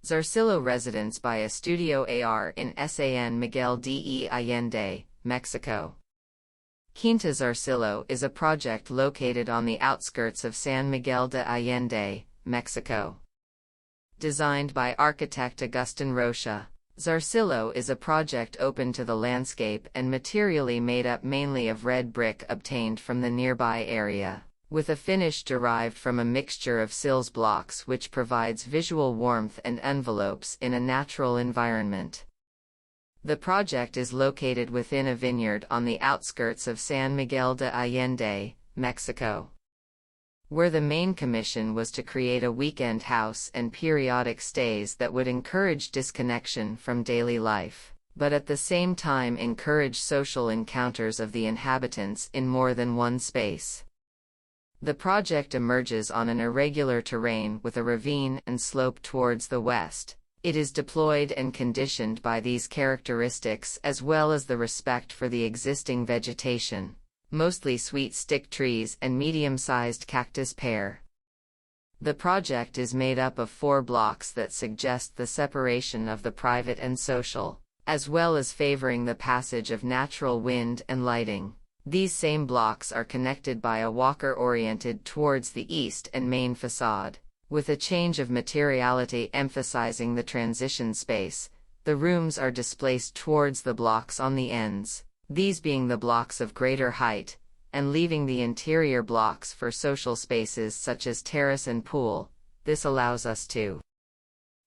Zarcillo residence by Estudio AR in San Miguel de Allende, Mexico. Quinta Zarcillo is a project located on the outskirts of San Miguel de Allende, Mexico. Designed by architect Agustin Rocha, Zarcillo is a project open to the landscape and materially made up mainly of red brick obtained from the nearby area, with a finish derived from a mixture of sills blocks which provides visual warmth and envelopes in a natural environment. The project is located within a vineyard on the outskirts of San Miguel de Allende, Mexico, where the main commission was to create a weekend house and periodic stays that would encourage disconnection from daily life, but at the same time encourage social encounters of the inhabitants in more than one space. The project emerges on an irregular terrain with a ravine and slope towards the west. It is deployed and conditioned by these characteristics as well as the respect for the existing vegetation, mostly sweet stick trees and medium-sized cactus pear. The project is made up of 4 blocks that suggest the separation of the private and social, as well as favoring the passage of natural wind and lighting. These same blocks are connected by a walker oriented towards the east and main facade, with a change of materiality emphasizing the transition space. The rooms are displaced towards the blocks on the ends, these being the blocks of greater height, and leaving the interior blocks for social spaces such as terrace and pool. This allows us to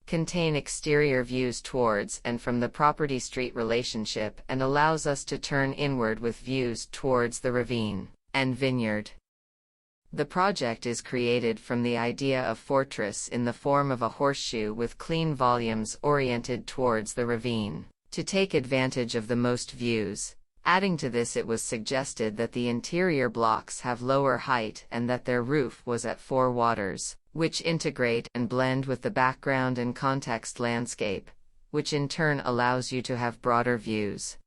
contain exterior views towards and from the property-street relationship and allows us to turn inward with views towards the ravine and vineyard. The project is created from the idea of fortress in the form of a horseshoe with clean volumes oriented towards the ravine, to take advantage of the most views. Adding to this, it was suggested that the interior blocks have lower height and that their roof was at 4 waters, which integrate and blend with the background and context landscape, which in turn allows you to have broader views.